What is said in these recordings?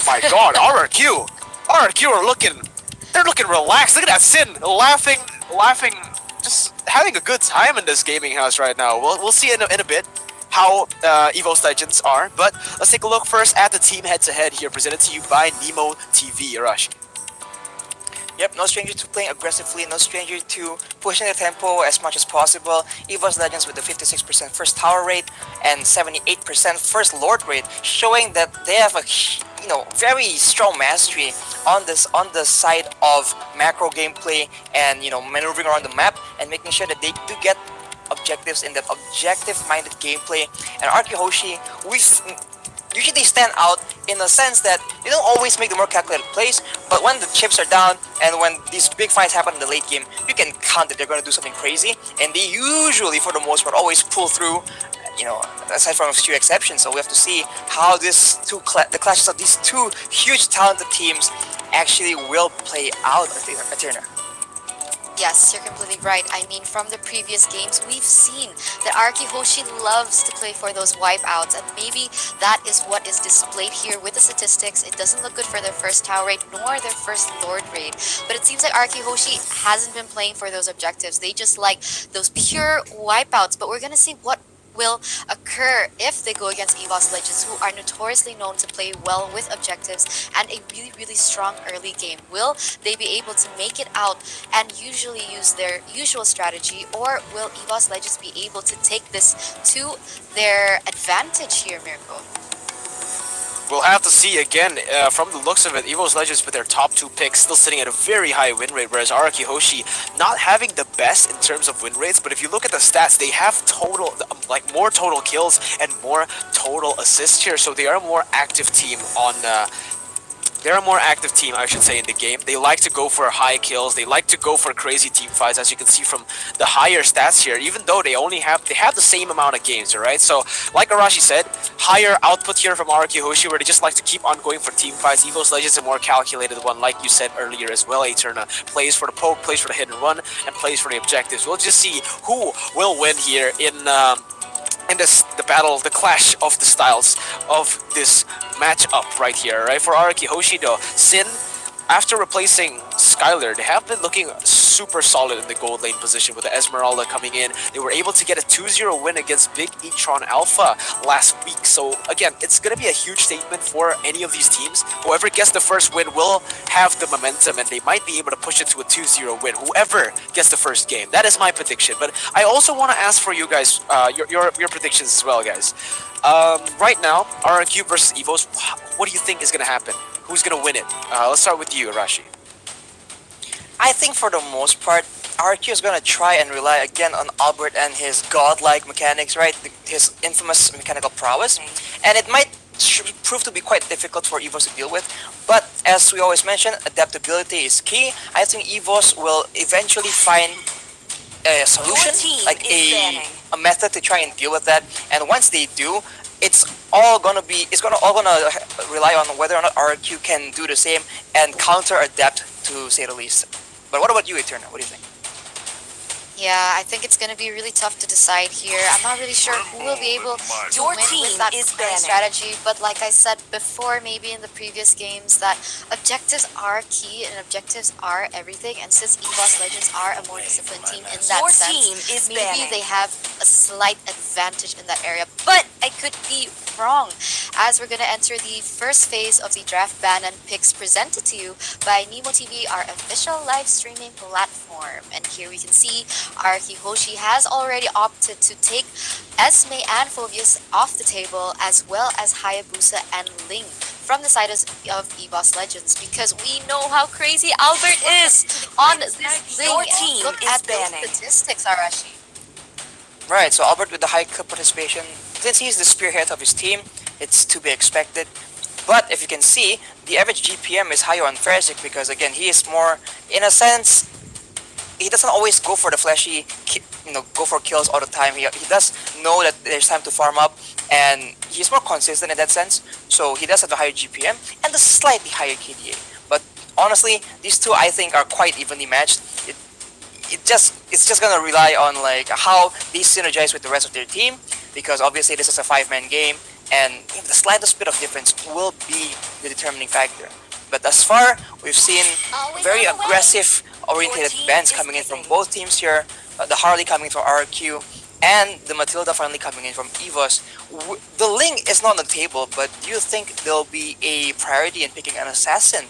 my god, RRQ are looking, they're looking relaxed. Look at that Sin laughing, just having a good time in this gaming house right now. We'll see in a bit how EVOS Legends are, but let's take a look first at the team head-to-head here, presented to you by Nemo TV. Arashi. Yep, no stranger to playing aggressively, no stranger to pushing the tempo as much as possible. EVOS Legends with the 56% first tower rate and 78% first lord rate, showing that they have a very strong mastery on the side of macro gameplay and maneuvering around the map and making sure that they do get objectives in that objective-minded gameplay. And RRQ Hoshi, usually stand out in the sense that they don't always make the more calculated plays, but when the chips are down and when these big fights happen in the late game, you can count that they're going to do something crazy, and they usually, for the most part, always pull through, aside from a few exceptions. So we have to see how the clashes of these two huge talented teams actually will play out, Aterna. Yes, you're completely right. I mean, from the previous games, we've seen that RRQ Hoshi loves to play for those wipeouts, and maybe that is what is displayed here with the statistics. It doesn't look good for their first tower rate nor their first lord rate, but it seems like RRQ Hoshi hasn't been playing for those objectives. They just like those pure wipeouts, but we're gonna see what will occur if they go against EVOS Legends, who are notoriously known to play well with objectives and a really strong early game. Will they be able to make it out and usually use their usual strategy, or will EVOS Legends be able to take this to their advantage here, Mirko? We'll have to see again. From the looks of it, EVOS Legends with their top 2 picks still sitting at a very high win rate, whereas RRQ Hoshi not having the best in terms of win rates. But if you look at the stats, they have more total kills and more total assists here, so they are a more active team they're a more active team, I should say, in the game. They like to go for high kills. They like to go for crazy team fights, as you can see from the higher stats here, even though they have the same amount of games, alright? So, like Arashi said, higher output here from RRQ Hoshi, where they just like to keep on going for team fights. EVOS Legends a more calculated one, like you said earlier as well, Eterna. Plays for the poke, plays for the hit and run, and plays for the objectives. We'll just see who will win here in the battle, the clash of the styles of this matchup right here, right? For RRQ Hoshi though, Sin, after replacing Skylar, they have been looking super solid in the gold lane position with the Esmeralda coming in. They were able to get a 2-0 win against Big E-tron Alpha last week. So again, it's going to be a huge statement for any of these teams. Whoever gets the first win will have the momentum, and they might be able to push it to a 2-0 win. Whoever gets the first game. That is my prediction. But I also want to ask for you guys, your predictions as well, guys. Right now, RRQ versus EVOS, what do you think is going to happen? Who's going to win it? Let's start with you, Arashi. I think for the most part, RRQ is going to try and rely again on Albert and his godlike mechanics, right? His infamous mechanical prowess. And it might prove to be quite difficult for EVOS to deal with. But as we always mention, adaptability is key. I think EVOS will eventually find a solution, like a method to try and deal with that. And once they do, it's all gonna rely on whether or not RRQ can do the same and counter adapt, to say the least. But what about you, Eterna? What do you think? Yeah, I think it's going to be really tough to decide here. I'm not really sure who will be able to win with that current strategy, but like I said before, maybe in the previous games, that objectives are key and objectives are everything, and since EVOS Legends are a more disciplined team in that sense, maybe they have a slight advantage in that area, but I could be wrong, as we're going to enter the first phase of the draft ban and picks presented to you by Nemo TV, our official live streaming platform. And here we can see RRQ Hoshi has already opted to take Esme and Phobius off the table, as well as Hayabusa and Ling from the side of EVOS Legends, because we know how crazy Albert is on this Ling. And look at those statistics, Arashi. Right, so Albert with the high kill participation, since he's the spearhead of his team, it's to be expected. But if you can see, the average GPM is higher on Ferzik because again, he is more, in a sense, he doesn't always go for the flashy, go for kills all the time. He does know that there's time to farm up, and he's more consistent in that sense. So he does have a higher GPM and a slightly higher KDA. But honestly, these two I think are quite evenly matched. It's just gonna rely on like how they synergize with the rest of their team, because obviously this is a 5-man game and the slightest bit of difference will be the determining factor. But thus far, we've seen very aggressive oriented bans coming in from both teams here. The Harley coming from RRQ, and the Matilda finally coming in from EVOS. The Ling is not on the table, but do you think there'll be a priority in picking an assassin?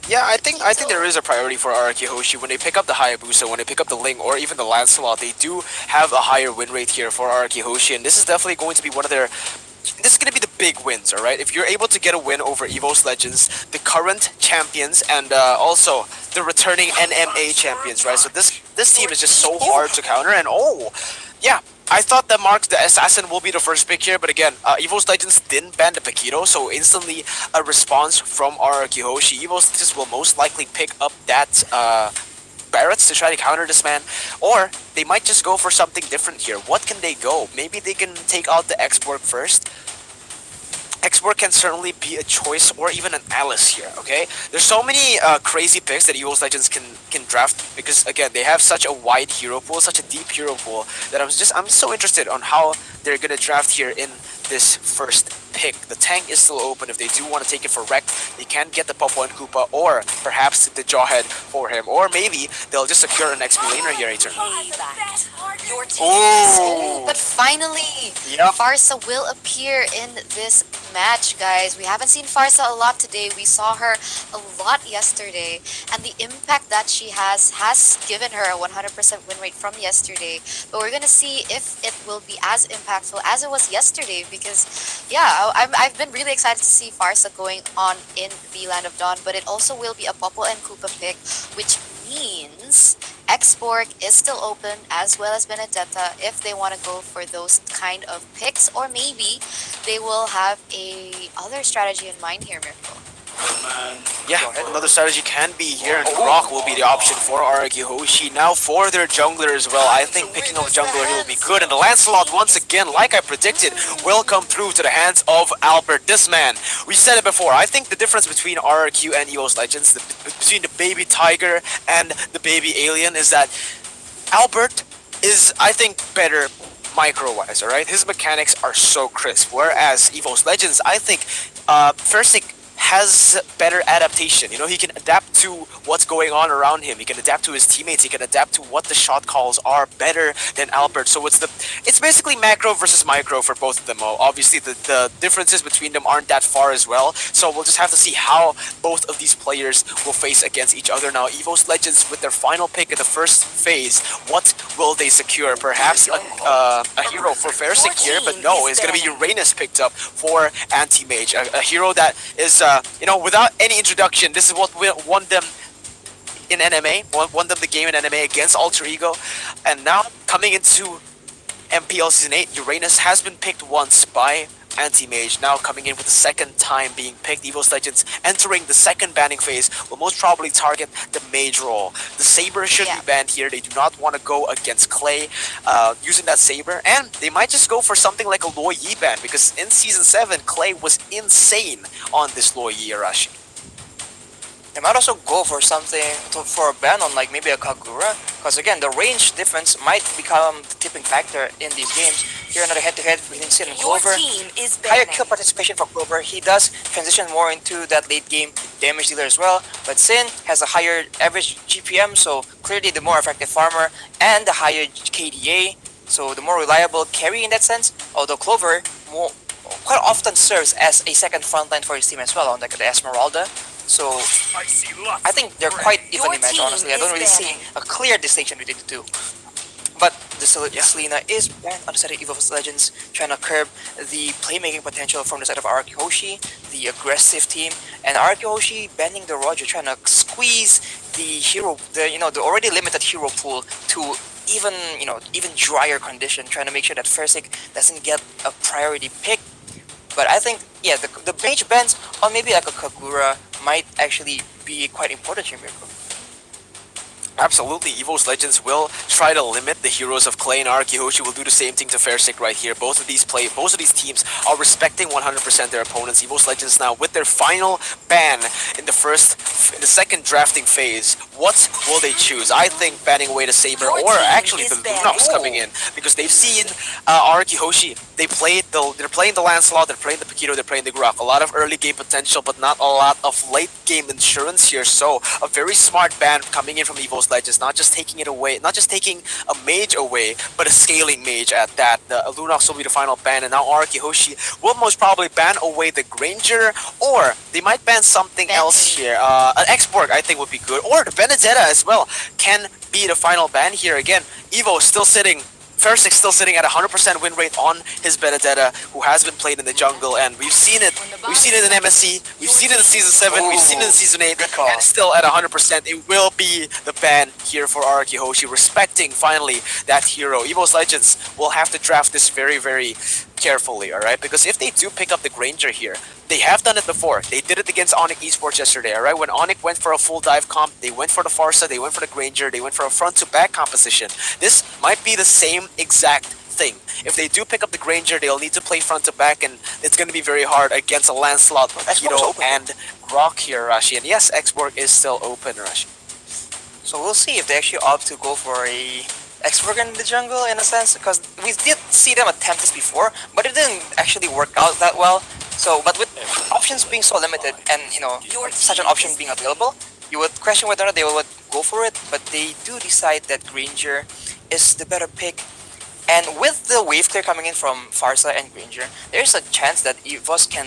Yeah, I think there is a priority for RRQ Hoshi when they pick up the Hayabusa, when they pick up the Ling, or even the Lancelot. They do have a higher win rate here for RRQ Hoshi, and this is definitely going to be one of their. This is going to be the big wins, all right? If you're able to get a win over EVOS Legends, the current champions, and also the returning NMA champions, right? So this team is just so hard to counter, and yeah. I thought that the assassin will be the first pick here, but again, EVOS Legends didn't ban the Paquito, so instantly a response from RRQ Hoshi. EVOS Legends will most likely pick up that Barretts to try to counter this man, or they might just go for something different here. What can they go? Maybe they can take out the X-Borg first. X-Borg can certainly be a choice, or even an Alice here, okay? There's so many crazy picks that EVOS Legends can draft, because again, they have such a wide hero pool, such a deep hero pool, that I'm so interested on how they're gonna draft here in this first pick. The tank is still open. If they do want to take it for wreck, they can get the Popo and Koopa, or perhaps the Jawhead for him, or maybe they'll just secure an XP laner here, Etern. Oh, but finally, Yep. Farsa will appear in this match, guys. We haven't seen Farsa a lot today. We saw her a lot yesterday, and the impact that she has given her a 100% win rate from yesterday. But we're gonna see if it will be as impactful as it was yesterday, because yeah, I've been really excited to see Farsa going on in the Land of Dawn, but it also will be a Popo and Koopa pick, which means X-Borg is still open, as well as Benedetta, if they want to go for those kind of picks, or maybe they will have a other strategy in mind here, Miracle. Yeah, another strategy can be here, and Rock will be the option for RRQ Hoshi. Now for their jungler as well, I think picking up jungler here will be good, and the Lancelot, once again, like I predicted, will come through to the hands of Albert. This man, we said it before, I think the difference between RRQ and EVOS Legends, between the baby tiger and the baby alien, is that Albert is, I think, better micro-wise, alright? His mechanics are so crisp, whereas EVOS Legends, I think, Versik has better adaptation. You know, he can adapt to what's going on around him. He can adapt to his teammates. He can adapt to what the shot calls are better than Albert. So it's basically macro versus micro for both of them. Obviously, the differences between them aren't that far as well. So we'll just have to see how both of these players will face against each other. Now, EVOS Legends, with their final pick in the first phase, what will they secure? Perhaps a hero for Versik here, but no, it's going to be Uranus picked up for Anti-Mage. A hero that is you know, without any introduction, this is what won them in NMA, won them the game in NMA against Alter Ego, and now coming into MPL Season 8, Uranus has been picked once by Anti-Mage, now coming in with the second time being picked. EVOS Legends entering the second banning phase will most probably target the Mage role. The Saber should be banned here. They do not want to go against Clay using that Saber, and they might just go for something like a Luo Yi ban, because in Season 7, Clay was insane on this Luo Yi Arashi. They might also go for something for a ban on like maybe a Kagura, because again the range difference might become the tipping factor in these games. Here another head-to-head between Sin and Clover. Higher kill participation for Clover. He does transition more into that late game damage dealer as well, but Sin has a higher average GPM, so clearly the more effective farmer, and the higher KDA, so the more reliable carry in that sense. Although Clover quite often serves as a second frontline for his team as well, on like the Esmeralda. So I think they're quite evenly matched, honestly. I don't really see a clear distinction between the two. But the Selena is banned on the side of EVOS Legends, trying to curb the playmaking potential from the side of RRQ Hoshi, the aggressive team, and RRQ Hoshi banning the Roger, trying to squeeze the hero, the already limited hero pool to even drier condition, trying to make sure that Versik doesn't get a priority pick. But I think, yeah, the mage bans on maybe like a Kagura might actually be quite important here, Miracle. Absolutely, EVOS Legends will try to limit the heroes of Clay, and RRQ Hoshi will do the same thing to Versik right here. Both of these teams are respecting 100% their opponents. EVOS Legends now with their final ban in the second drafting phase. What will they choose? I think banning away the Saber, or actually the Lunox coming in, because they've seen RRQ Hoshi. They played they're playing the Lancelot, they're playing the Paquito, they're playing the Grok. A lot of early game potential, but not a lot of late game insurance here. So a very smart ban coming in from EVOS Legends, not just taking it away, not just taking a mage away, but a scaling mage at that. The Lunox will be the final ban, and now RRQ Hoshi will most probably ban away the Granger, or they might ban something else here. An X-Borg I think would be good, or the Benedetta as well can be the final ban here. Again, Evo is still sitting. Fersic still sitting at 100% win rate on his Benedetta, who has been played in the jungle, and we've seen it. We've seen it in MSC, we've seen it in Season 7, we've seen it in Season 8, and still at 100%. It will be the ban here for RRQ Hoshi, respecting finally that hero. EVOS Legends will have to draft this very, very carefully, alright? Because if they do pick up the Granger here, they have done it before. They did it against Onyx Esports yesterday, alright? When Onyx went for a full dive comp, they went for the Farsa, they went for the Granger, they went for a front-to-back composition. This might be the same exact thing. If they do pick up the Granger, they'll need to play front-to-back, and it's going to be very hard against a Lancelot, Paquito, and Grok here, Rashi. And yes, X-Borg is still open, Rashi. So we'll see if they actually opt to go for a X-Borg in the jungle, in a sense, because we did see them attempt this before, but it didn't actually work out that well. So, but with options being so limited, and such an option being available, you would question whether or not they would go for it. But they do decide that Granger is the better pick. And with the wave clear coming in from Farsa and Granger, there's a chance that EVOS can.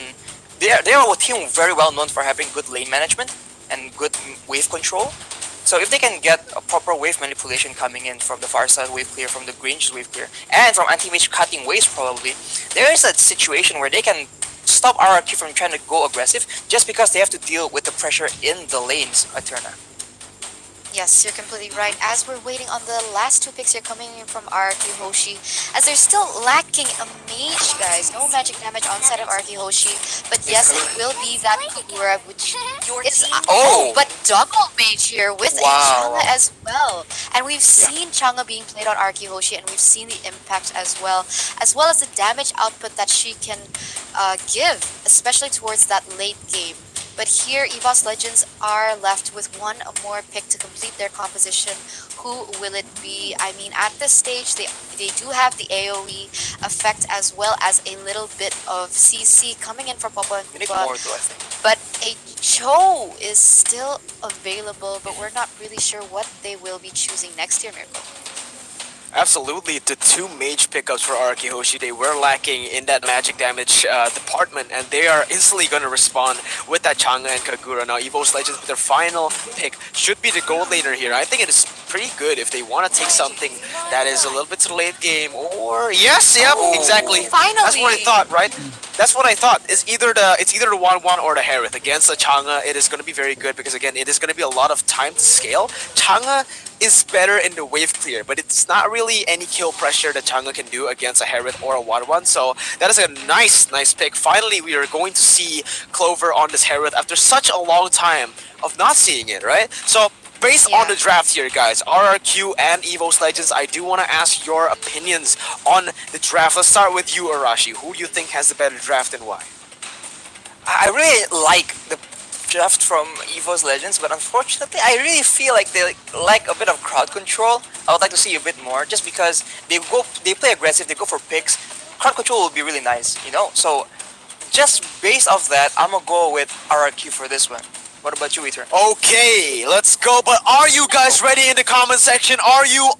They are a team very well known for having good lane management and good wave control. So if they can get a proper wave manipulation coming in from the Farsa wave clear, from the Granger's wave clear, and from anti-mage cutting waves probably, there is a situation where they can stop RRQ from trying to go aggressive just because they have to deal with the pressure in the lanes, Eterna. Yes, you're completely right. As we're waiting on the last two picks here coming in from RRQ Hoshi, as they're still lacking a mage, guys. No magic damage on side of RRQ Hoshi, but yes, it will be that Kagura, which is but double mage here with a Chang'e as well. And we've seen Chang'e being played on RRQ Hoshi, and we've seen the impact as well as the damage output that she can give, especially towards that late game. But here, EVOS Legends are left with one more pick to complete their composition. Who will it be? I mean, at this stage, they do have the AoE effect as well as a little bit of CC coming in from Papa and Kuba. But a Cho is still available, but we're not really sure what they will be choosing next year, Miracle. Absolutely, the two mage pickups for RRQ Hoshi, they were lacking in that magic damage department, and they are instantly going to respond with that Chang'e and Kagura. Now, EVOS Legends with their final pick should be the gold laner here. I think it is pretty good if they want to take something that is a little bit to the late game, or exactly. Finally! That's what I thought, right? That's what I thought. It's either the 1-1 or the Harith. Against the Chang'e, it is going to be very good because again, it is going to be a lot of time to scale. Chang'e is better in the wave clear, but it's not really any kill pressure that Chang'e can do against a Harith or a 1-1. So that is a nice pick. Finally, we are going to see Clover on this Harith after such a long time of not seeing it, right? So based on the draft here, guys, RRQ and EVOS Legends, I do want to ask your opinions on the draft. Let's start with you, Arashi. Who do you think has the better draft and why? I really like the draft from EVOS Legends, but unfortunately, I really feel like they lack a bit of crowd control. I would like to see a bit more, just because they play aggressive, they go for picks. Crowd control will be really nice, So, just based off that, I'm gonna go with RRQ for this one. What about you, Ether? Okay, let's go. But are you guys ready in the comment section? Are you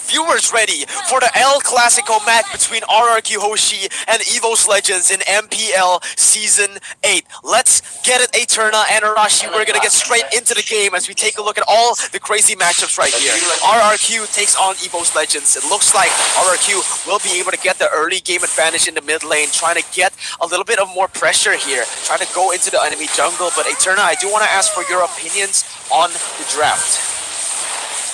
viewers ready for the El Clasico match between RRQ Hoshi and EVOS Legends in MPL Season 8? Let's get it, Eterna and Arashi. We're gonna get straight into the game as we take a look at all the crazy matchups right here. RRQ takes on EVOS Legends. It looks like RRQ will be able to get the early game advantage in the mid lane, trying to get a little bit of more pressure here, trying to go into the enemy jungle. But Eterna, I do want to ask for your opinions on the draft.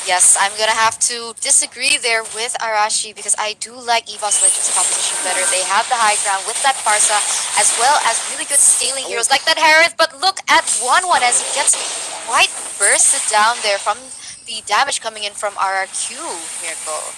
Yes, I'm gonna have to disagree there with Arashi because I do like EVOS Legends composition better. They have the high ground with that Farsa as well as really good scaling heroes like that Harith, but look at 1-1 as he gets quite bursted down there from the damage coming in from RRQ, Miracle.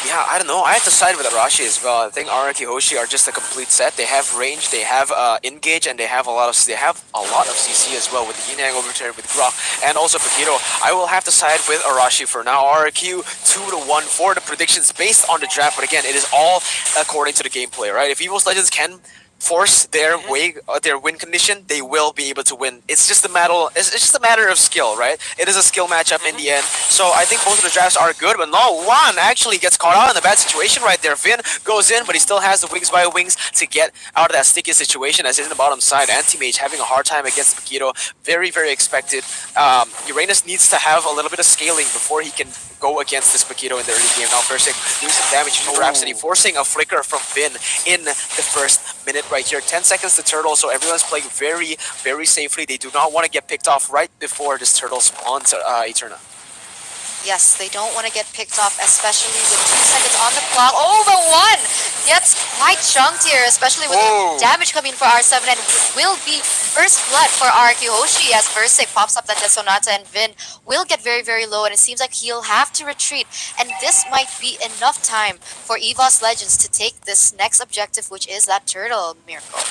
Yeah, I don't know. I have to side with Arashi as well. I think RRQ Hoshi are just a complete set. They have range, they have engage, and they have a lot of CC as well with the Yin Yang Overturn, with Grok, and also Paquito. I will have to side with Arashi for now. RRQ 2-1 for the predictions based on the draft, but again, it is all according to the gameplay, right? If EVOS Legends can force their their win condition, they will be able to win. It's just a matter. It's just a matter of skill, right? It is a skill matchup in the end. So I think both of the drafts are good, but no one actually gets caught out in a bad situation right there. Finn goes in, but he still has the wings by wings to get out of that sticky situation. As in the bottom side, Anti-Mage having a hard time against Paquito. Very, very expected. Uranus needs to have a little bit of scaling before he can go against this Paquito in the early game. Now Persik doing some damage to Rhapsody, forcing a flicker from Finn in the first minute right here. 10 seconds to Turtle, so everyone's playing very, very safely. They do not want to get picked off right before this Turtle spawns Eterna. Yes, they don't want to get picked off, especially with 2 seconds on the clock. Oh, the one gets quite chunked here, especially with the damage coming for R7, and will be first blood for RRQ Hoshi as Versik pops up that Death Sonata, and Vin will get very, very low, and it seems like he'll have to retreat, and this might be enough time for EVOS Legends to take this next objective, which is that Turtle, Mirko.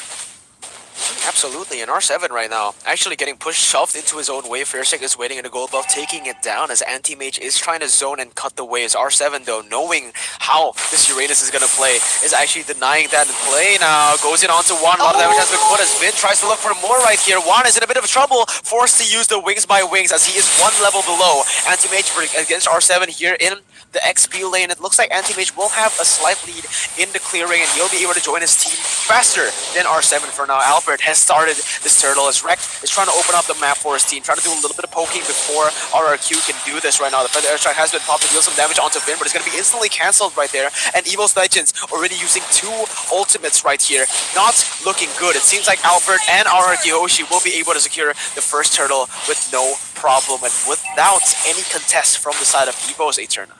Absolutely, and R7 right now actually getting shoved into his own wave. Fairsec is waiting in the gold buff, taking it down as Anti-Mage is trying to zone and cut the waves. R7 though, knowing how this Uranus is going to play, is actually denying that in play now. Goes in onto one, a lot of damage has been put as Vin tries to look for more right here. Juan is in a bit of trouble, forced to use the wings by wings as he is one level below. Anti-Mage against R7 here in the XP lane. It looks like Anti-Mage will have a slight lead in the clearing, and he'll be able to join his team faster than R7 for now. Albert has started this Turtle as Rex is trying to open up the map for his team, trying to do a little bit of poking before RRQ can do this right now. The Feather Airstrike has been popped to deal some damage onto Vin, but it's going to be instantly cancelled right there. And EVOS Legends already using 2 ultimates right here. Not looking good. It seems like Albert and RRQ Hoshi will be able to secure the first Turtle with no problem and without any contest from the side of EVOS Eterna.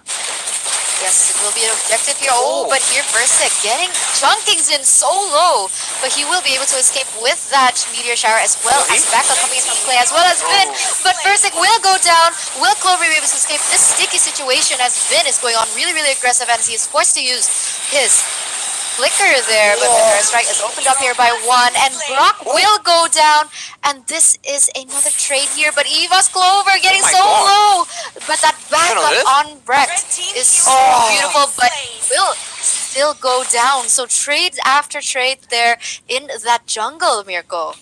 Yes, it will be an objective here. Oh, but here Versik getting chunkings in so low, but he will be able to escape with that Meteor Shower as well as backup coming in from Clay as well as Vin. But Versik will go down. Will Clover be able to escape this sticky situation as Vin is going on really, really aggressive and he is forced to use his flicker there, but the airstrike is opened up here by 1, and Brock will go down, and this is another trade here, but EVOS Clover getting low, but that backup on Brecht is so beautiful, but will still go down, so trade after trade there in that jungle, Mirko.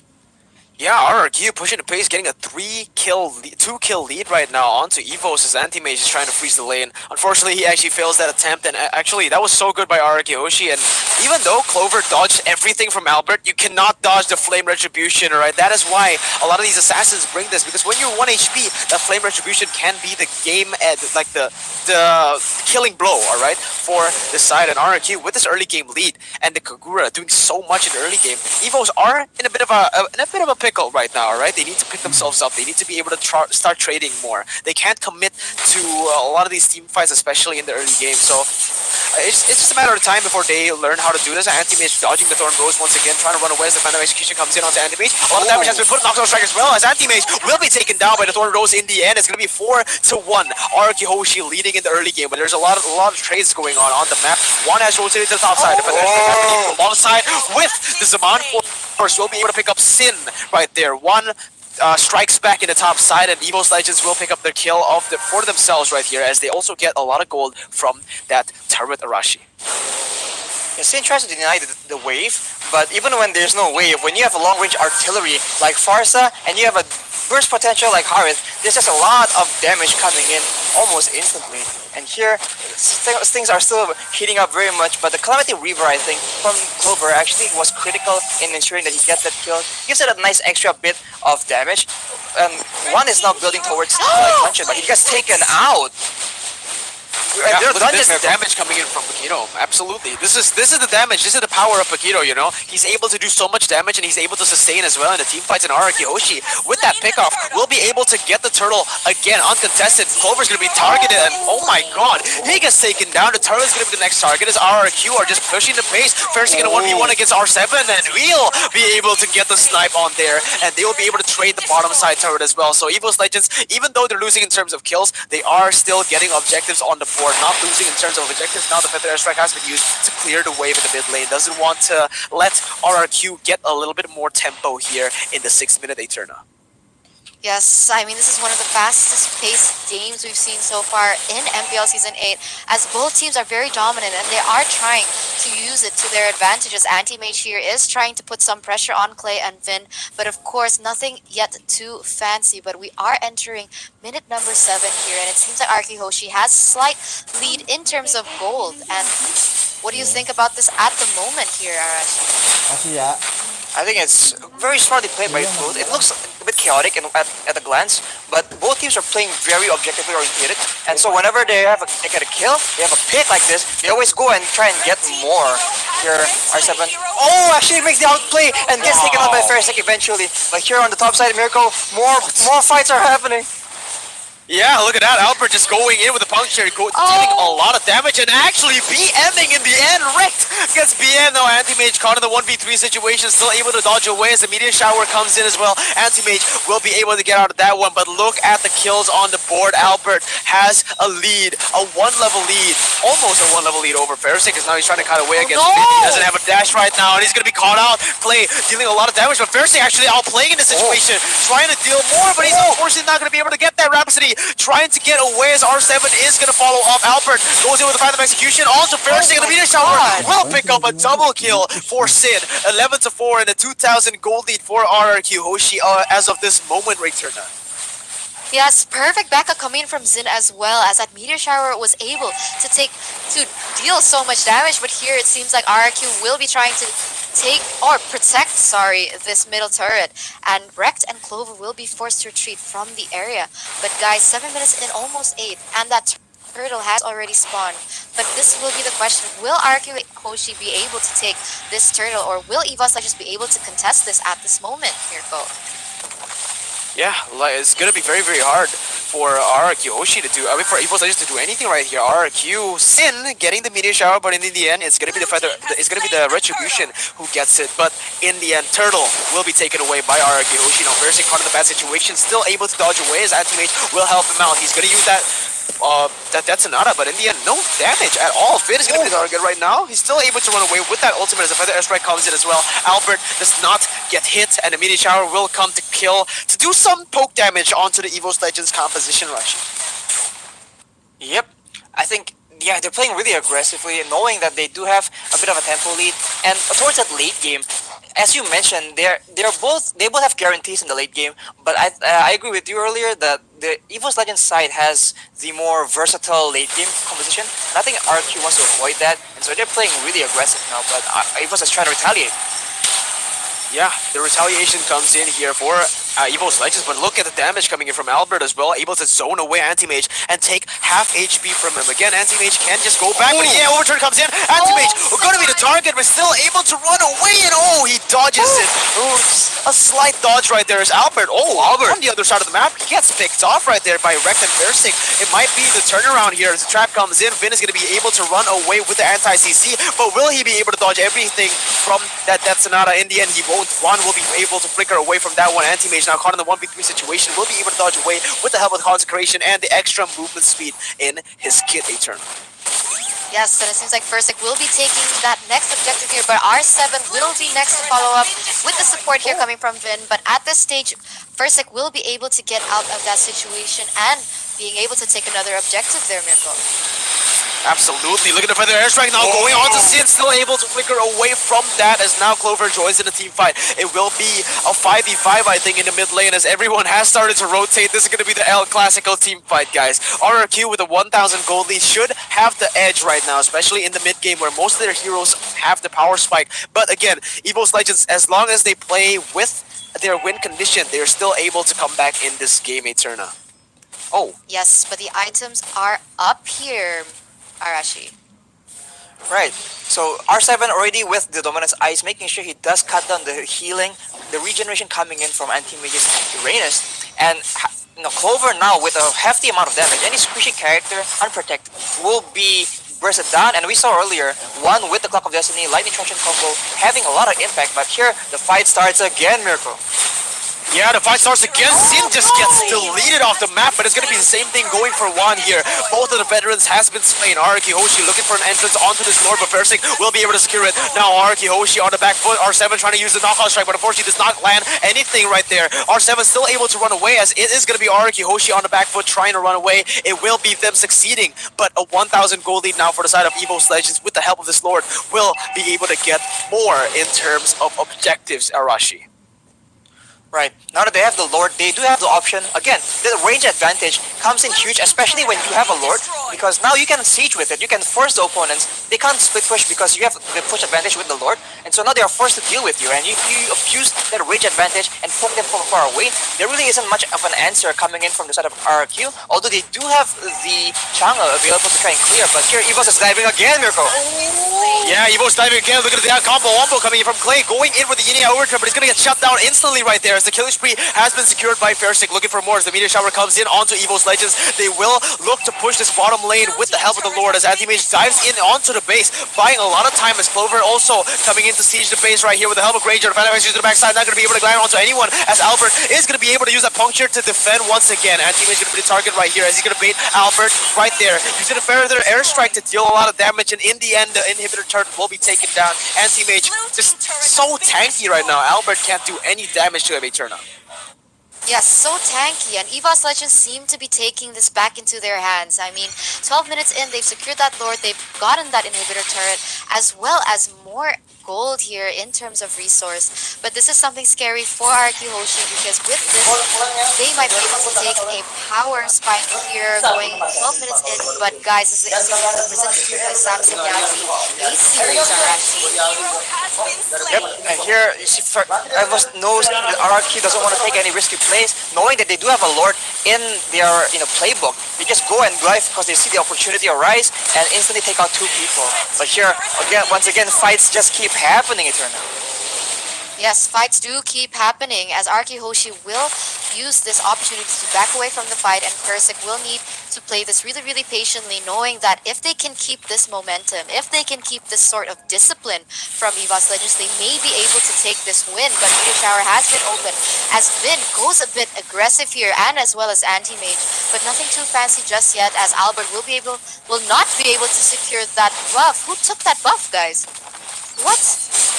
Yeah, RRQ pushing the pace, getting a 2-kill lead right now onto EVOS as Anti-Mage is trying to freeze the lane. Unfortunately, he actually fails that attempt, and actually, that was so good by RRQ Hoshi, and even though Clover dodged everything from Albert, you cannot dodge the Flame Retribution, alright? That is why a lot of these assassins bring this, because when you're 1 HP, that Flame Retribution can be the game, like the killing blow, alright, for the side, and RRQ with this early game lead, and the Kagura doing so much in the early game, EVOS are in a bit of a pickle right now, right? They need to pick themselves up. They need to be able to start trading more. They can't commit to a lot of these team fights, especially in the early game. So it's just a matter of time before they learn how to do this. Anti-Mage dodging the Thorn Rose once again, trying to run away as the Phantom Execution comes in onto Anti-Mage. A lot of damage has been put on Knockdown Strike as well, as Anti-Mage will be taken down by the Thorn Rose in the end. It's going to be 4-1. RRQ Hoshi leading in the early game, but there's a lot of trades going on the map. One has rotated to the top side. The Phantom Execution alongside with the Zaman Force will be able to pick up Sin right there. One strikes back in the top side, and EVOS Legends will pick up their kill for themselves right here, as they also get a lot of gold from that turret Arashi. Yeah, Sin tries to deny the wave, but even when there's no wave, when you have a long-range artillery like Farsa, and you have a burst potential like Harith, there's just a lot of damage coming in almost instantly. And here, things are still heating up very much, but the Calamity Reaver, I think, from Clover actually was critical in ensuring that he gets that kill. Gives it a nice extra bit of damage. One is now building towards Punch, but he gets taken out. Yeah, look at this damage coming in from Paquito. Absolutely. This is the damage. This is the power power of Paquito, you know? He's able to do so much damage and he's able to sustain as well in the team fights, and RRQ Hoshi, with that pickoff, will be able to get the turtle again uncontested. Clover's gonna be targeted and oh my god, he gets taken down. The turtle's gonna be the next target as RRQ are just pushing the pace. First gonna 1v1 against R7 and we'll be able to get the snipe on there, and they will be able to trade the bottom side turret as well. So EVOS Legends, even though they're losing in terms of kills, they are still getting objectives on the board, not losing in terms of objectives. Now the Feather Airstrike has been used to clear the wave in the mid lane. Doesn't want to let RRQ get a little bit more tempo here in the 6-minute Eterna. Yes, I mean, this is one of the fastest paced games we've seen so far in MPL Season 8, as both teams are very dominant and they are trying to use it to their advantages. Anti-Mage here is trying to put some pressure on Clay and Vin, but of course nothing yet too fancy. But we are entering minute number 7 here, and it seems like RRQ Hoshi has slight lead in terms of gold. And what do you think about this at the moment here, Arashi? I think it's very smartly played by both. It looks a bit chaotic at a glance, but both teams are playing very objectively oriented. And so whenever they get a kill, they have a pick like this, they always go and try and get more. Here, R7. Oh, actually makes the outplay and gets taken out by Fersic eventually. But here on the top side, Mirko, more fights are happening. Yeah, look at that. Albert just going in with a puncture, dealing a lot of damage, and actually BMing in the end. Wrecked gets BM though. Anti-Mage caught in the 1v3 situation, still able to dodge away as the meteor shower comes in as well. Anti-Mage will be able to get out of that one, but look at the kills on the board. Albert has a lead, a 1-level lead, almost a 1-level lead over Fersic, as now he's trying to cut away against Vin. He doesn't have a dash right now, and he's going to be caught out. Clay dealing a lot of damage, but Fersic actually outplaying in the situation, trying to deal more, but he's unfortunately not going to be able to get that Rhapsody. Trying to get away as R7 is going to follow up. Albert goes in with a Phantom Execution. Also, Fersic and the meteor shower will pick up a double kill for Sid. 11-4 and a 2,000 gold lead for RRQ Hoshi as of this moment, Returner. Yes, perfect backup coming from Zin as well, as that meteor shower was able to deal so much damage. But here it seems like RRQ will be trying to protect this middle turret, and Wrecked and Clover will be forced to retreat from the area. But guys, 7 minutes in, almost 8, and that turtle has already spawned. But this will be the question: will RRQ Hoshi be able to take this turtle, or will EVOS just be able to contest this at this moment, Mirko? Yeah, it's gonna be very, very hard for RRQ Hoshi to do. I mean, for EVOS Legends to do anything right here. RRQ Sin getting the meteor shower, but in the end, it's gonna be the feather. It's gonna be the Retribution who gets it. But in the end, Turtle will be taken away by RRQ Hoshi. Now, Fersic caught in the bad situation, still able to dodge away. His Anti-Mage will help him out. He's gonna use that's another, but in the end, no damage at all. Finn is going to be the target right now. He's still able to run away with that ultimate as the Feather Airstrike comes in as well. Albert does not get hit, and the meteor shower will come to kill, to do some poke damage onto the EVOS Legends composition rush. Yep, I think, yeah, they're playing really aggressively, knowing that they do have a bit of a tempo lead. And towards that late game, as you mentioned, they both have guarantees in the late game. But I agree with you earlier that the EVOS Legends side has the more versatile late game composition, and I think RQ wants to avoid that, and so they're playing really aggressive now. But EVOS is trying to retaliate. Yeah, the retaliation comes in here for EVOS Legends, but look at the damage coming in from Albert as well, able to zone away Anti-Mage and take half HP from him. Again, Anti-Mage can just go back, but yeah, overturn comes in. Anti-Mage going to be the target, but still able to run away, and he dodges it. A slight dodge right there is Albert. Albert on the other side of the map, he gets picked off right there by Wrecked and Fersic. It might be the turnaround here as the trap comes in. Vin is going to be able to run away with the anti-CC, but will he be able to dodge everything from that Death Sonata? In the end, he won't. Ron will be able to flicker away from that one. Anti-Mage now caught in the 1v3 situation will be able to dodge away with the help of Consecration and the extra movement speed in his kit Eternal. Yes, and it seems like Fersic will be taking that next objective here, but R7 will be next to follow up with the support here coming from Vin. But at this stage, Fersic will be able to get out of that situation and being able to take another objective there, Mirko. Absolutely. Look at the Feather Airstrike now going on to Sin, still able to flicker away from that as now Clover joins in the team fight. It will be a 5v5, I think, in the mid lane as everyone has started to rotate. This is going to be the Clasico team fight, guys. RRQ with a 1,000 gold lead should have the edge right now, especially in the mid game where most of their heroes have the power spike. But again, EVOS Legends, as long as they play with their win condition, they're still able to come back in this game, Eterna. Yes, but the items are up here, Arashi. Right. So R7 already with the Dominance Ice, making sure he does cut down the healing, the regeneration coming in from Anti-Mage's Uranus, and Clover now with a hefty amount of damage. Any squishy character unprotected will be bursted down, and we saw earlier one with the Clock of Destiny, Lightning Traction combo having a lot of impact. But here the fight starts again, Miracle. Yeah, the fight starts again. Sin just gets deleted off the map, but it's going to be the same thing going for Juan here. Both of the veterans has been slain. RRQ Hoshi looking for an entrance onto this Lord, but Versing will be able to secure it. Now RRQ Hoshi on the back foot. R7 trying to use the knockout strike, but unfortunately does not land anything right there. R7 still able to run away, as it is going to be RRQ Hoshi on the back foot trying to run away. It will be them succeeding, but a 1,000 gold lead now for the side of EVOS Legends with the help of this Lord will be able to get more in terms of objectives, Arashi. Right. Now that they have the Lord, they do have the option. Again, the range advantage comes in huge, especially when you have a Lord, because now you can siege with it. You can force the opponents. They can't split push because you have the push advantage with the Lord, and so now they are forced to deal with you. And if you abuse that range advantage and poke them from far away, there really isn't much of an answer coming in from the side of RRQ, although they do have the Chang'e available to try and clear. But here, EVOS is diving again, Mirko. Yeah, EVOS diving again. Look at the combo wombo coming in from Clay, going in with the Yin overturn, but he's going to get shut down instantly right there. As the killing spree has been secured by Versing, looking for more as the meteor shower comes in onto EVOS Legends. They will look to push this bottom lane with the help of the Lord as Anti-Mage dives in onto the base, buying a lot of time as Clover also coming in to siege the base right here with the help of Granger. Phantom X to the backside, not going to be able to glide onto anyone as Albert is going to be able to use that puncture to defend once again. Anti-Mage going to be the target right here as he's going to bait Albert right there. He's going to further airstrike to deal a lot of damage, and in the end, the inhibitor turret will be taken down. Anti-Mage just so tanky right now. Albert can't do any damage to Eterna. Yes, so tanky, and EVOS Legends seem to be taking this back into their hands. I mean, 12 minutes in, they've secured that Lord, they've gotten that inhibitor turret, as well as more gold here in terms of resource. But this is something scary for RRQ Hoshi, because with this, they might be able to take a power spike here going 12 minutes in. But guys, this is presented here by Samsung Galaxy A-Series are actually. Yep, and here you see, EVOS knows that RRQ doesn't want to take any risky plays, knowing that they do have a Lord in their playbook. They just go and drive because they see the opportunity arise and instantly take out two people. But here, again, once again, fights just keep happening, Eternal. Yes, fights do keep happening as RRQ Hoshi will use this opportunity to back away from the fight, and Persic will need to play this really, really patiently, knowing that if they can keep this momentum, if they can keep this sort of discipline from EVOS Legends, they may be able to take this win. But Meteor Shower has been open as Vin goes a bit aggressive here, and as well as Anti-Mage, but nothing too fancy just yet, as Albert will not be able to secure that buff. Who took that buff, guys? What?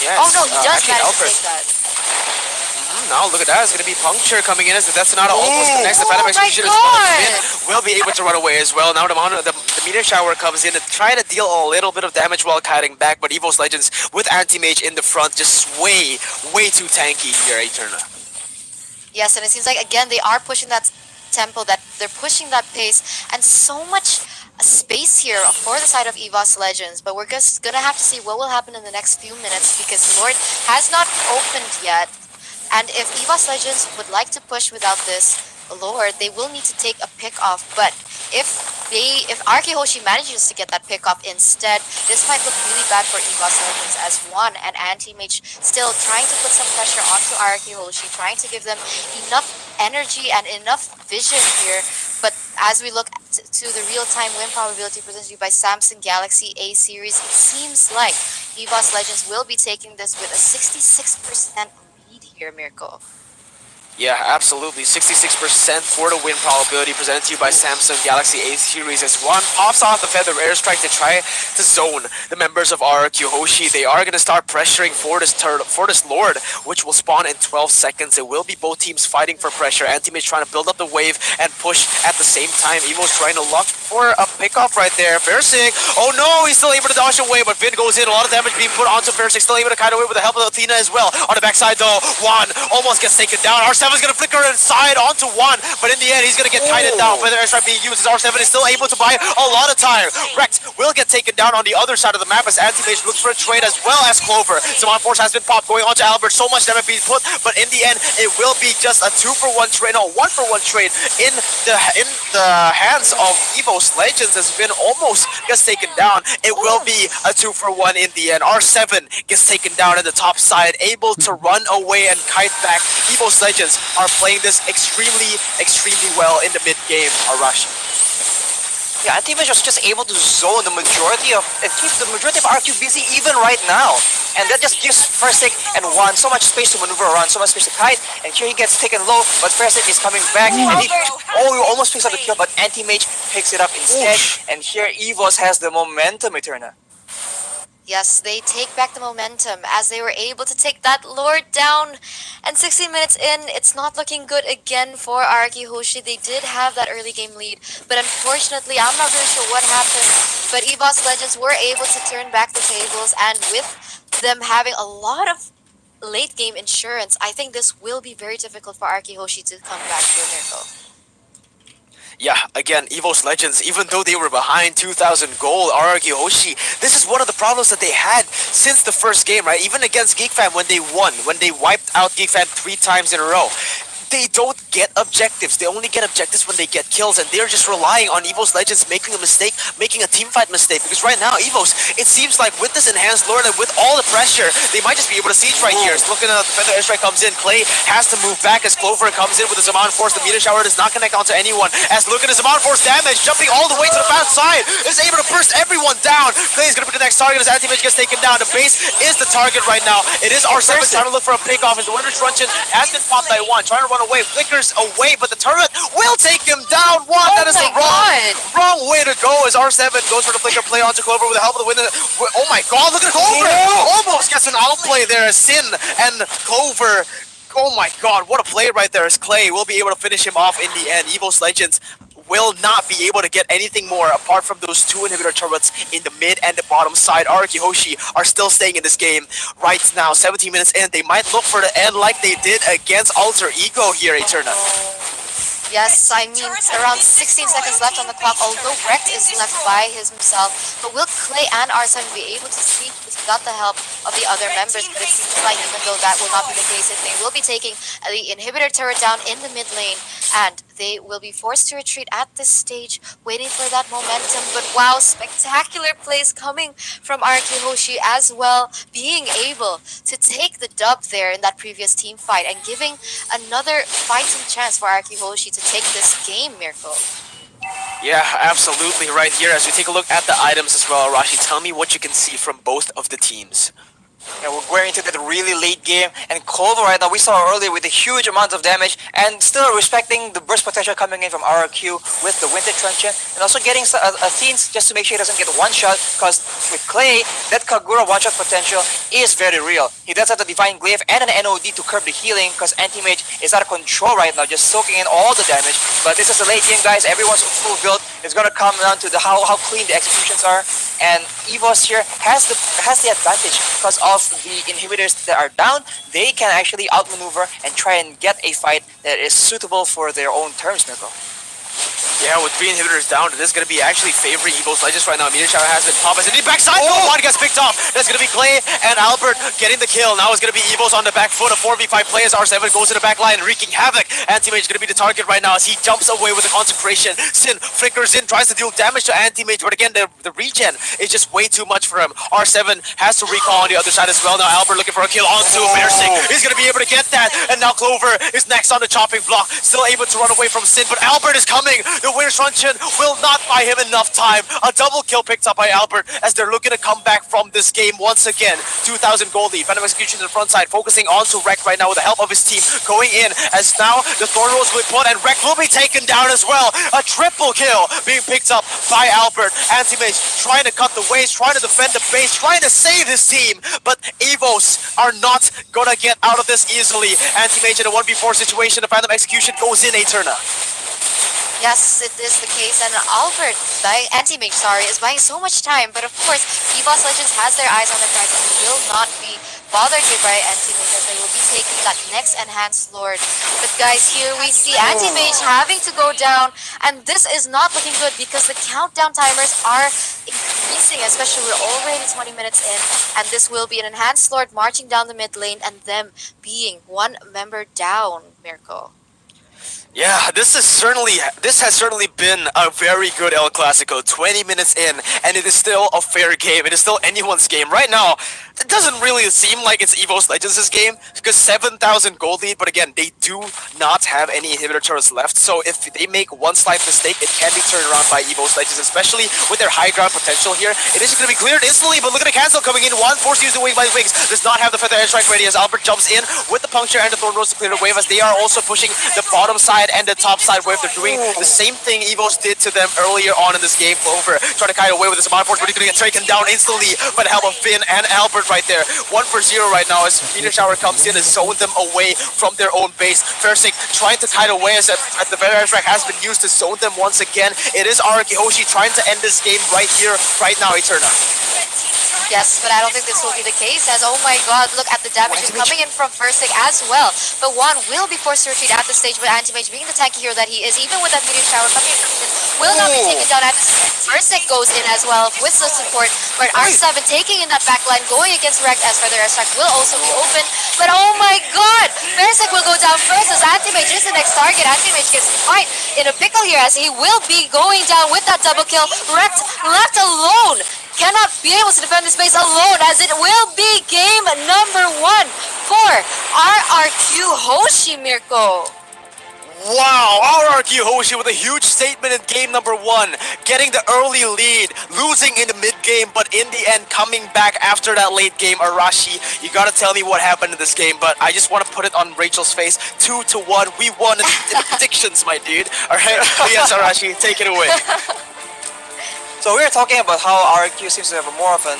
Yes, oh no, he does manage Albert. to take that. Now look at that, it's going to be Puncture coming in as the Death Sonata almost connects. The Phantom Execution will be able to run away as well. Now the Meteor Shower comes in to try to deal a little bit of damage while kiting back, but EVOS Legends with Anti-Mage in the front just way too tanky here, Eterna. Yes, and it seems like again they are pushing that tempo, that they're pushing that pace, and so much space here for the side of EVOS Legends. But we're just gonna have to see what will happen in the next few minutes, because Lord has not opened yet. And if EVOS Legends would like to push without this Lord, they will need to take a pick off. But if RRQ Hoshi manages to get that pick off instead, this might look really bad for EVOS Legends, as Juan and Anti-Mage still trying to put some pressure onto RRQ Hoshi, trying to give them enough energy and enough vision here. But as we look to the real-time win probability presented to you by Samsung Galaxy A-Series, it seems like EVOS Legends will be taking this with a 66% lead here, Mirko. Yeah, absolutely. 66% for the win probability presented to you by Samsung Galaxy A-Series as Juan pops off the Feather Airstrike to try to zone the members of RRQ Hoshi. They are going to start pressuring for this Lord, which will spawn in 12 seconds. It will be both teams fighting for pressure. Anti-Mage trying to build up the wave and push at the same time. EVO's trying to look for a pickoff right there. Versing, oh no, he's still able to dodge away, but Vin goes in. A lot of damage being put onto Versing, still able to kite away with the help of Athena as well. On the backside though, Juan almost gets taken down. R7 is going to flicker inside onto Juan, but in the end he's going to get kited down. Whether airstrike being used, R7 is still able to buy a lot of time. Rex will get taken down on the other side of the map as Anti-Mage looks for a trade as well as Clover. Saman Force has been popped going on to Albert. So much damage being put, but in the end it will be just a 2-for-1 trade, no, 1-for-1 trade in the hands of EVOS Legends Legends has been almost gets taken down. It will be a 2-for-1 in the end. R7 gets taken down in the top side, able to run away and kite back. EVOS Legends are playing this extremely well in the mid game. Arashi. Yeah, Anti-Mage was just able to zone the majority of RRQ busy even right now. And that just gives Fursic and Juan so much space to maneuver around, so much space to kite. And here he gets taken low, but Fursic is coming back. And he almost picks up the kill, but Anti-Mage picks it up instead. And here EVOS has the momentum, Eterna. Yes, they take back the momentum as they were able to take that Lord down. And 16 minutes in, it's not looking good again for RRQ Hoshi. They did have that early game lead, but unfortunately, I'm not really sure what happened. But EVOS Legends were able to turn back the tables, and with them having a lot of late game insurance, I think this will be very difficult for RRQ Hoshi to come back to a miracle. Yeah, again, EVOS Legends, even though they were behind 2,000 gold, RRQ Hoshi, this is one of the problems that they had since the first game, right? Even against GeekFam when they won, when they wiped out GeekFam 3 times in a row. They don't get objectives. They only get objectives when they get kills, and they're just relying on EVOS Legends making a mistake, making a teamfight mistake. Because right now, EVOS, it seems like with this enhanced Lord and with all the pressure, they might just be able to siege right here. It's looking at the Defender Airstrike comes in. Clay has to move back as Clover comes in with his Zaman Force. The meter shower does not connect onto anyone. As look at his Zaman Force damage, jumping all the way to the back side, is able to burst everyone down. Clay is going to be the next target as Anti-Mage gets taken down. The base is the target right now. It is R7 trying to look for a pickoff as the Winter Truncheon has been popped by one, trying to run away. Flickers away, but the turret will take him down. One, that is the wrong way to go as R7 goes for the flicker play onto Clover with the help of the wind. Oh my god, look at Clover! Almost gets an outplay there as Sin and Clover. Oh my god, what a play right there as Clay will be able to finish him off in the end. EVOS Legends will not be able to get anything more apart from those 2 inhibitor turrets in the mid and the bottom side. RRQ Hoshi are still staying in this game right now. 17 minutes in, they might look for the end like they did against Alter Ego here, Eterna. Yes, I mean, around 16 seconds left on the clock, although Rekt is left by himself. But will Clay and R7 be able to see without the help of the other members? But it seems like even though that will not be the case, if they will be taking the inhibitor turret down in the mid lane, and they will be forced to retreat at this stage, waiting for that momentum. But wow, spectacular plays coming from RRQ Hoshi as well, being able to take the dub there in that previous team fight and giving another fighting chance for RRQ Hoshi to take this game, Miracle. Yeah, absolutely right here. As we take a look at the items as well, Rashi, tell me what you can see from both of the teams. Yeah, we're going into that really late game, and Clover right now, we saw earlier with a huge amount of damage, and still respecting the burst potential coming in from RRQ with the Winter Truncheon, and also getting Athenes just to make sure he doesn't get one shot, because with Clay, that Kagura one-shot potential is very real. He does have the Divine Glaive and an NOD to curb the healing, because Anti-Mage is out of control right now, just soaking in all the damage. But this is a late game, guys. Everyone's full build. It's gonna come down to the how clean the executions are, and EVOS here has the advantage because of the inhibitors that are down. They can actually outmaneuver and try and get a fight that is suitable for their own terms, Mirko. Yeah, with 3 inhibitors down, this is going to be actually favoring EVOS Legends right now. Meteor Shower has been popped as in the backside. Oh, one gets picked off. That's going to be Clay and Albert getting the kill. Now it's going to be EVOS on the back foot. A 4v5 play as R7 goes to the back line, wreaking havoc. Anti-Mage is going to be the target right now as he jumps away with the consecration. Sin flickers in, tries to deal damage to Anti-Mage, but again, the regen is just way too much for him. R7 has to recall on the other side as well. Now Albert looking for a kill onto Fiercing. He's going to be able to get that. And now Clover is next on the chopping block, still able to run away from Sin, but Albert is coming. The Winter Truncheon will not buy him enough time. A double kill picked up by Albert as they're looking to come back from this game once again. 2,000 gold lead. Phantom Execution in the front side, focusing on to Rekt right now with the help of his team. Going in as now the Thorn Rose will put and Rekt will be taken down as well. A triple kill being picked up by Albert. Anti-Mage trying to cut the waste, trying to defend the base, trying to save his team. But EVOS are not gonna get out of this easily. Anti-Mage in a 1v4 situation. The Phantom Execution goes in, Eterna. Yes, it is the case, and Albert, Anti-Mage, is buying so much time, but of course, EVOS Legends has their eyes on the prize and will not be bothered here by Anti-Mage as they will be taking that next Enhanced Lord. But guys, here we see Anti-Mage having to go down, and this is not looking good because the countdown timers are increasing, especially we're already 20 minutes in, and this will be an Enhanced Lord marching down the mid lane and them being one member down, Mirko. Yeah, this has certainly been a very good El Clasico, 20 minutes in, and it is still a fair game. It is still anyone's game. Right now, it doesn't really seem like it's EVOS Legends' game, because 7,000 gold lead, but again, they do not have any inhibitor turrets left, so if they make one slight mistake, it can be turned around by EVOS Legends, especially with their high ground potential here. It is going to be cleared instantly, but look at the cancel coming in. One forced to use the wing by Wings, does not have the feather airstrike ready as Albert jumps in with the puncture and the thorn rose to clear the wave, as they are also pushing the bottom side and the top side wave. They're doing the same thing EVOS did to them earlier on in this game. Clover trying to kite away with his amount of force, but he's going to get taken down instantly by the help of Finn and Albert right there. 1 for 0 right now as Meteor Shower comes in and zoned them away from their own base. Fersik trying to kite away as the feather airstrike has been used to zone them once again. It is RRQ Hoshi trying to end this game right here, right now, Eterna. Yes, but I don't think this will be the case, as oh my god, look at the damage coming in from Fersik as well. But Juan will be forced to retreat at this stage, but Anti-Mage being the tanky hero that he is, even with that Meteor Shower coming in from Finn, will not be taken down at this stage. Fersik goes in as well with the support, but R7 taking in that backline, going against Rekt as Feather Airstrike will also be open. But oh my god, Fersik will go down first as Anti-Mage is the next target. Anti-Mage gets quite in a pickle here as he will be going down with that double kill. Rekt left alone, cannot be able to defend the space alone, as it will be game number 1 for RRQ Hoshi, Mirko. Wow, RRQ Hoshi with a huge statement in game number 1, getting the early lead, losing in the mid game, but in the end coming back after that late game. Arashi, you gotta tell me what happened in this game, but I just want to put it on Rachel's face. 2-1, we won in the predictions, my dude. Alright, yes, Arashi, take it away. So we were talking about how RRQ seems to have more of an